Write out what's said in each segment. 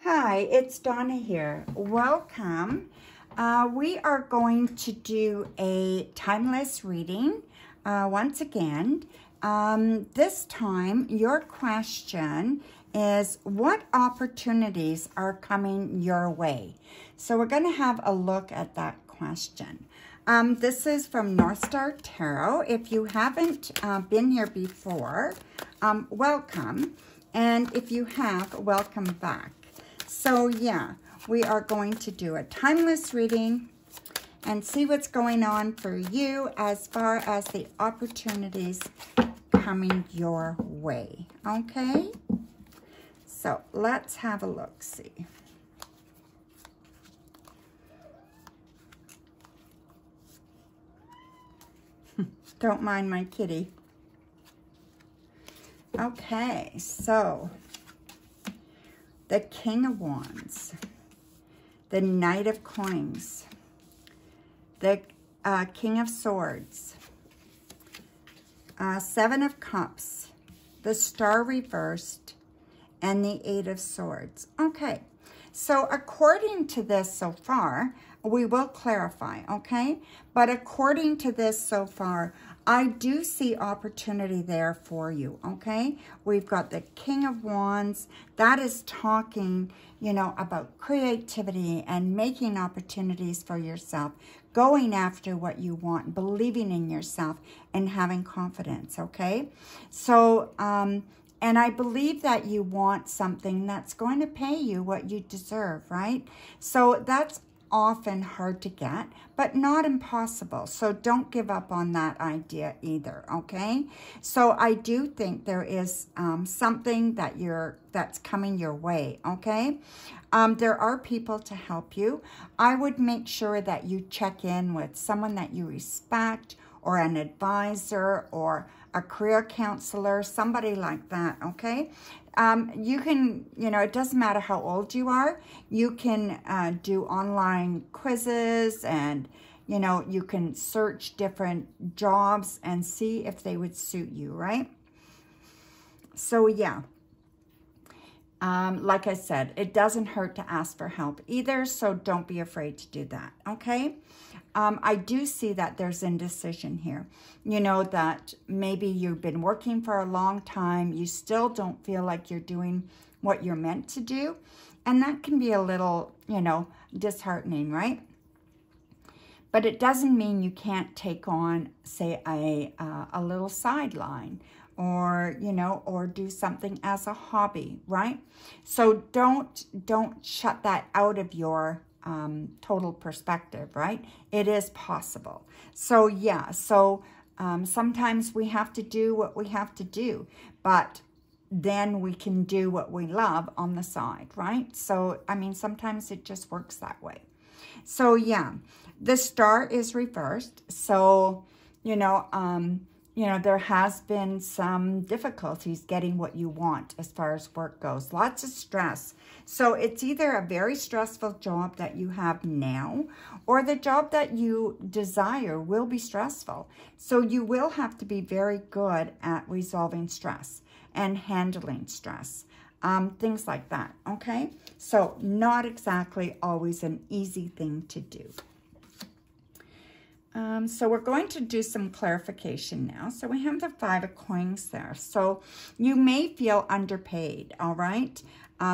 Hi, it's Donna here. Welcome. We are going to do a timeless reading once again. This time, your question is, what opportunities are coming your way? So we're going to have a look at that question. This is from Northstar Tarot. If you haven't been here before, welcome. And if you have, welcome back. So yeah, we are going to do a timeless reading and see what's going on for you as far as the opportunities coming your way, okay? So let's have a look-see. Don't mind my kitty. Okay, so the King of Wands, the Knight of Coins, the King of Swords, Seven of Cups, the Star reversed, and the Eight of Swords. Okay, so according to this so far, we will clarify, okay? But according to this so far, I do see opportunity there for you, okay? We've got the King of Wands. That is talking, you know, about creativity and making opportunities for yourself, going after what you want, believing in yourself, and having confidence, okay? So, and I believe that you want something that's going to pay you what you deserve, right? So that's often hard to get, but not impossible. So don't give up on that idea either, okay? So I do think there is something that's coming your way, okay? There are people to help you. I would make sure that you check in with someone that you respect, or an advisor, or a career counselor, somebody like that, okay? You can, you know, it doesn't matter how old you are. You can do online quizzes, and, you know, you can search different jobs and see if they would suit you, right? So, yeah. Like I said, it doesn't hurt to ask for help either, so don't be afraid to do that, okay? I do see that there's indecision here. You know, that maybe you've been working for a long time, you still don't feel like you're doing what you're meant to do, and that can be a little, you know, disheartening, right? But it doesn't mean you can't take on, say, a little sideline, or, you know, or do something as a hobby, right? So don't shut that out of your total perspective, right? It is possible. So yeah, so sometimes we have to do what we have to do, but then we can do what we love on the side, right? So, I mean, sometimes it just works that way. So yeah, the Star is reversed. So, you know, there has been some difficulties getting what you want as far as work goes. Lots of stress. So it's either a very stressful job that you have now, or the job that you desire will be stressful. So you will have to be very good at resolving stress and handling stress. Things like that, okay? So not exactly always an easy thing to do. So we're going to do some clarification now. So we have the Five of Coins there. So you may feel underpaid, all right?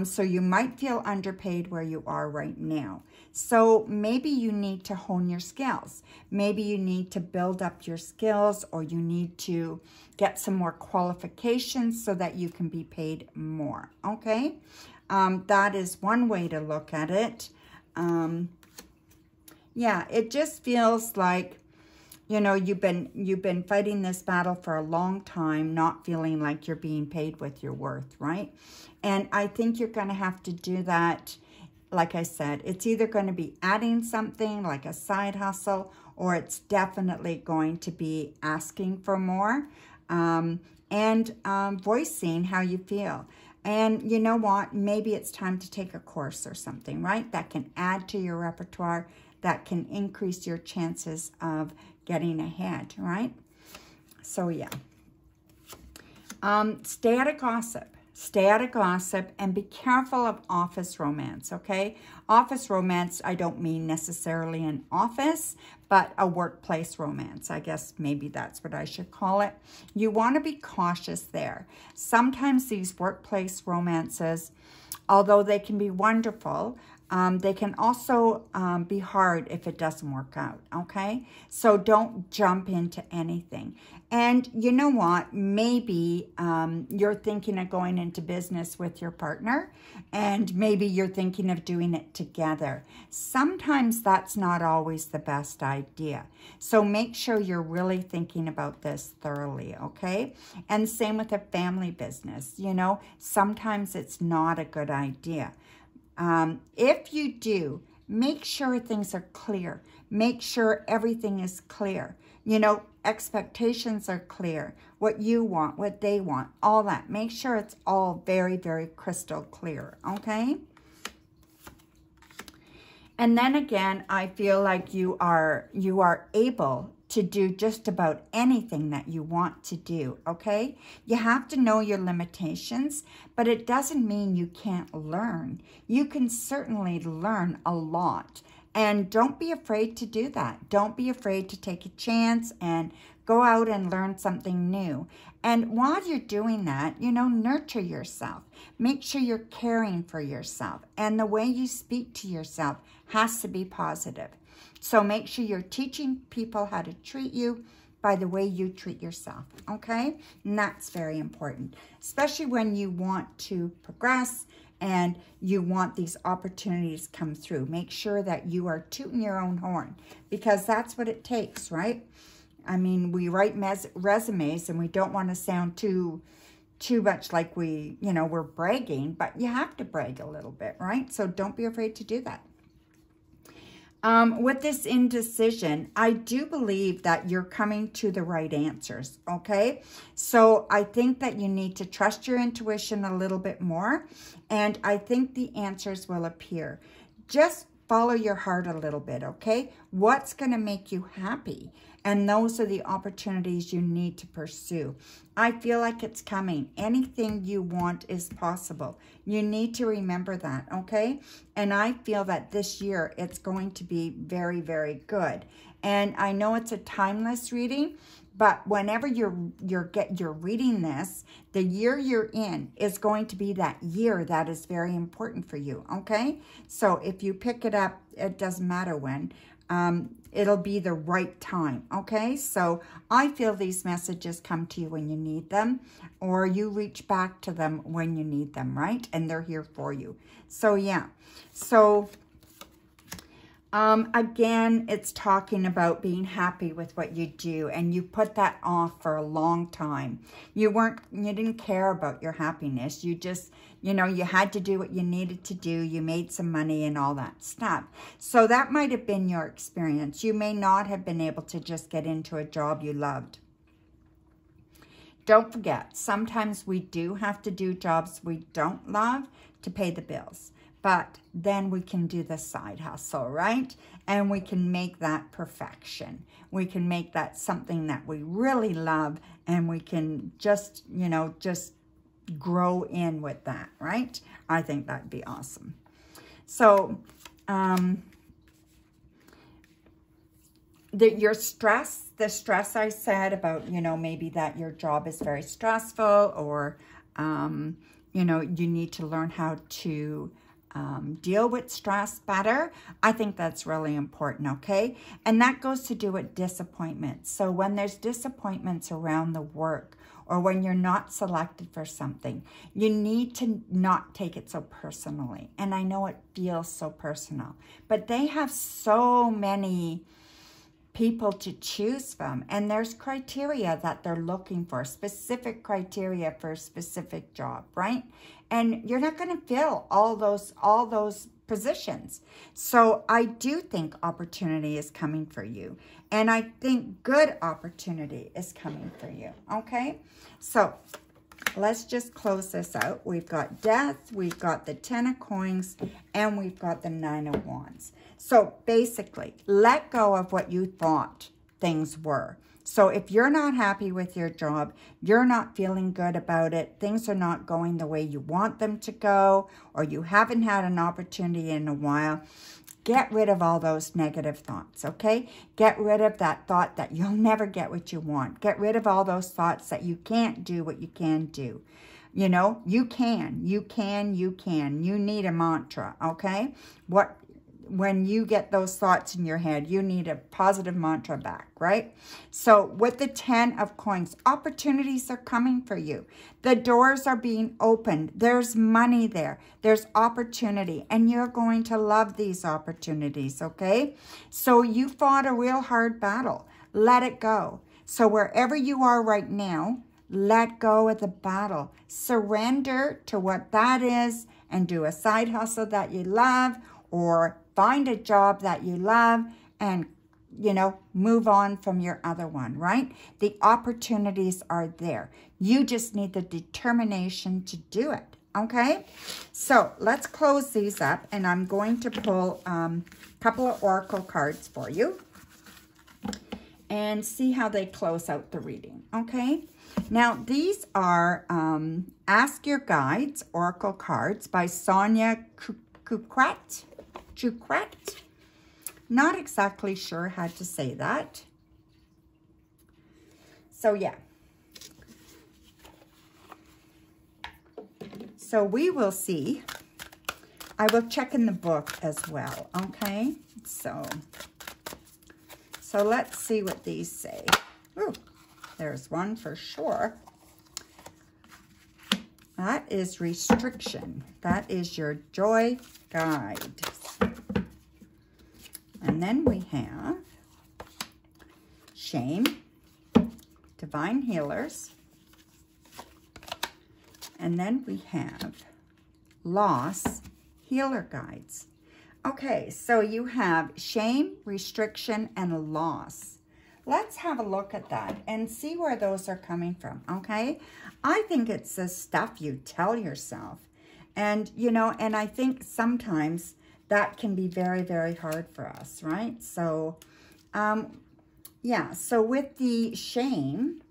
So you might feel underpaid where you are right now. So maybe you need to hone your skills. Maybe you need to build up your skills, or you need to get some more qualifications so that you can be paid more, okay? That is one way to look at it. Yeah, it just feels like, you know, you've been fighting this battle for a long time, not feeling like you're being paid with your worth, right? And I think you're going to have to do that. Like I said, it's either going to be adding something like a side hustle, or it's definitely going to be asking for more, and voicing how you feel. And you know what? Maybe it's time to take a course or something, right? That can add to your repertoire, that can increase your chances of getting ahead, right? So yeah. Stay out of gossip. Stay out of gossip and be careful of office romance, okay? Office romance, I don't mean necessarily an office, but a workplace romance. I guess maybe that's what I should call it. You want to be cautious there. Sometimes these workplace romances, although they can be wonderful, they can also be hard if it doesn't work out, okay? So don't jump into anything. And you know what? Maybe you're thinking of going into business with your partner, and maybe you're thinking of doing it together. Sometimes that's not always the best idea. So make sure you're really thinking about this thoroughly, okay? And same with a family business. You know, sometimes it's not a good idea. If you do, make sure things are clear. Make sure everything is clear. You know, expectations are clear. What you want, what they want, all that. Make sure it's all very, very crystal clear, okay? And then again, I feel like you are able to do just about anything that you want to do, okay? You have to know your limitations, but it doesn't mean you can't learn. You can certainly learn a lot, and don't be afraid to do that. Don't be afraid to take a chance and go out and learn something new. And while you're doing that, you know, nurture yourself. Make sure you're caring for yourself, and the way you speak to yourself has to be positive. So make sure you're teaching people how to treat you by the way you treat yourself, okay? And that's very important, especially when you want to progress and you want these opportunities come through. Make sure that you are tooting your own horn, because that's what it takes, right? I mean, we write resumes and we don't want to sound too much like we're bragging, but you have to brag a little bit, right? So don't be afraid to do that. With this indecision, I do believe that you're coming to the right answers, okay? So I think that you need to trust your intuition a little bit more, and I think the answers will appear. Just follow your heart a little bit, okay? What's going to make you happy? And those are the opportunities you need to pursue. I feel like it's coming. Anything you want is possible. You need to remember that, okay? And I feel that this year it's going to be very, very good. And I know it's a timeless reading, but whenever you're reading this, the year you're in is going to be that year that is very important for you, okay? So if you pick it up, it doesn't matter when. It'll be the right time, okay? So I feel these messages come to you when you need them, or you reach back to them when you need them, right? And they're here for you. So yeah. So again, it's talking about being happy with what you do, and you put that off for a long time. You didn't care about your happiness. You just, you had to do what you needed to do. You made some money and all that stuff. So that might have been your experience. You may not have been able to just get into a job you loved. Don't forget, sometimes we do have to do jobs we don't love to pay the bills. But then we can do the side hustle, right? And we can make that perfection. We can make that something that we really love, and we can just, just grow in with that, right? I think that'd be awesome. So, the stress I said about, maybe that your job is very stressful, or, you need to learn how to deal with stress better. I think that's really important, okay? And that goes to do with disappointments. So when there's disappointments around the work, or when you're not selected for something, you need to not take it so personally. And I know it feels so personal, but they have so many people to choose from, and there's criteria that they're looking for, specific criteria for a specific job, right? And you're not going to fill all those positions. So I do think opportunity is coming for you, and I think good opportunity is coming for you, okay? So let's just close this out. We've got Death, we've got the 10 of Coins, and we've got the 9 of Wands. So basically, let go of what you thought things were. So if you're not happy with your job, you're not feeling good about it, things are not going the way you want them to go, or you haven't had an opportunity in a while, get rid of all those negative thoughts, okay? Get rid of that thought that you'll never get what you want. Get rid of all those thoughts that you can't do what you can do. You know, you can. You need a mantra, okay? When you get those thoughts in your head, you need a positive mantra back, right? So with the 10 of coins, opportunities are coming for you. The doors are being opened. There's money there. There's opportunity, and you're going to love these opportunities, okay? So you fought a real hard battle. Let it go. So wherever you are right now, let go of the battle. Surrender to what that is and do a side hustle that you love, or find a job that you love, and, you know, move on from your other one, right? The opportunities are there. You just need the determination to do it, okay? So let's close these up, and I'm going to pull a couple of oracle cards for you and see how they close out the reading, okay? Now, these are Ask Your Guides oracle cards by Sonia Chukrat. Not exactly sure how to say that. So, yeah. So, we will see. I will check in the book as well, okay? So let's see what these say. Ooh, there's one for sure. That is restriction. That is your joy guide. And then we have shame, divine healers. And then we have loss, healer guides. Okay, so you have shame, restriction, and loss. Let's have a look at that and see where those are coming from, okay? I think it's the stuff you tell yourself. And, you know, and I think sometimes that can be very, very hard for us, right? So, yeah, so with the shame,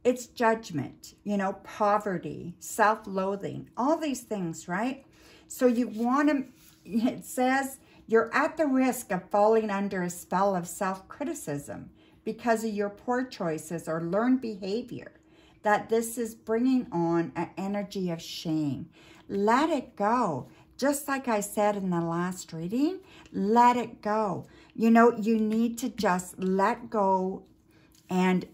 it's judgment, you know, poverty, self-loathing, all these things, right? So you want to, it says, you're at the risk of falling under a spell of self-criticism because of your poor choices or learned behavior, that this is bringing on an energy of shame. Let it go. Just like I said in the last reading, let it go. You know, you need to just let go, and,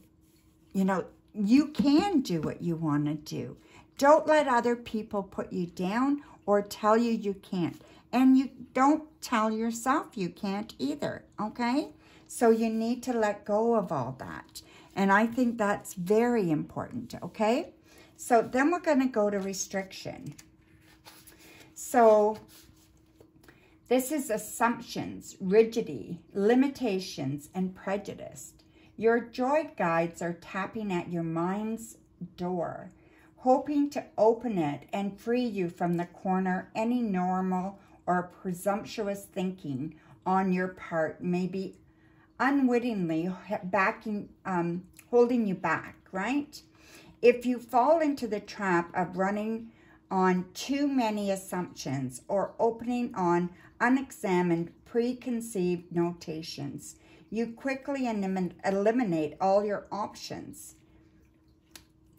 you know, you can do what you want to do. Don't let other people put you down or tell you you can't. And you don't tell yourself you can't either, okay? So you need to let go of all that. And I think that's very important, okay? So then we're going to go to restriction. So this is assumptions, rigidity, limitations, and prejudice. Your joy guides are tapping at your mind's door, hoping to open it and free you from the corner any normal or presumptuous thinking on your part may be unwittingly holding you back, right? If you fall into the trap of running on too many assumptions or opening on unexamined preconceived notations, you quickly eliminate all your options,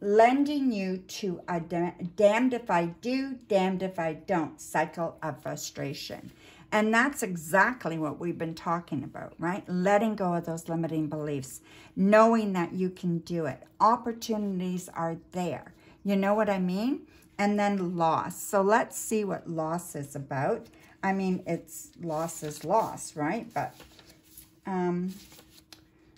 lending you to a damned if I do, damned if I don't cycle of frustration. And that's exactly what we've been talking about, right? Letting go of those limiting beliefs, knowing that you can do it. Opportunities are there. You know what I mean? And then loss. So let's see what loss is about. I mean, it's loss is loss, right? But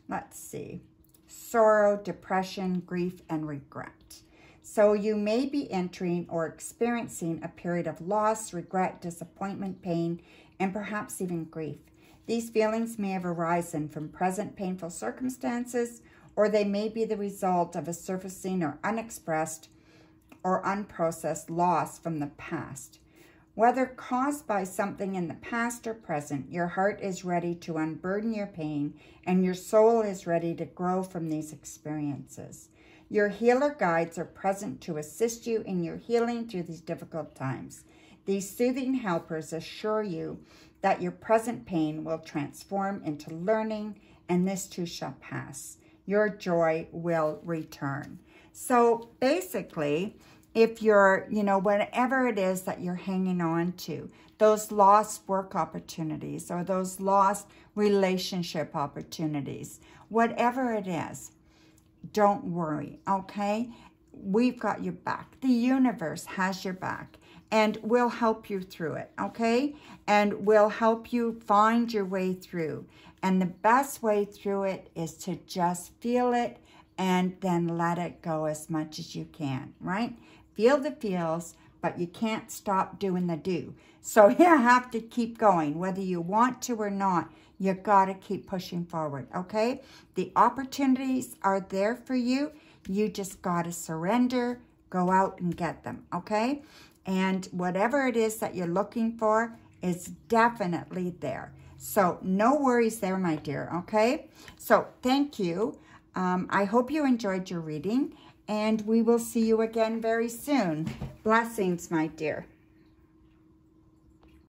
let's see. Sorrow, depression, grief, and regret. So you may be entering or experiencing a period of loss, regret, disappointment, pain, and perhaps even grief. These feelings may have arisen from present painful circumstances, or they may be the result of a surfacing or unexpressed or unprocessed loss from the past. Whether caused by something in the past or present, your heart is ready to unburden your pain, and your soul is ready to grow from these experiences. Your healer guides are present to assist you in your healing through these difficult times. These soothing helpers assure you that your present pain will transform into learning, and this too shall pass. Your joy will return. So basically, if you're, whatever it is that you're hanging on to, those lost work opportunities or those lost relationship opportunities, whatever it is, don't worry, okay? We've got your back. The universe has your back, and we'll help you through it, okay? And we'll help you find your way through. And the best way through it is to just feel it and then let it go as much as you can, right? Feel the feels, but you can't stop doing the do. So you have to keep going. Whether you want to or not, you got to keep pushing forward, okay? The opportunities are there for you. You just got to surrender, go out and get them, okay? And whatever it is that you're looking for is definitely there. So no worries there, my dear, okay? So thank you. I hope you enjoyed your reading, and we will see you again very soon. Blessings, my dear.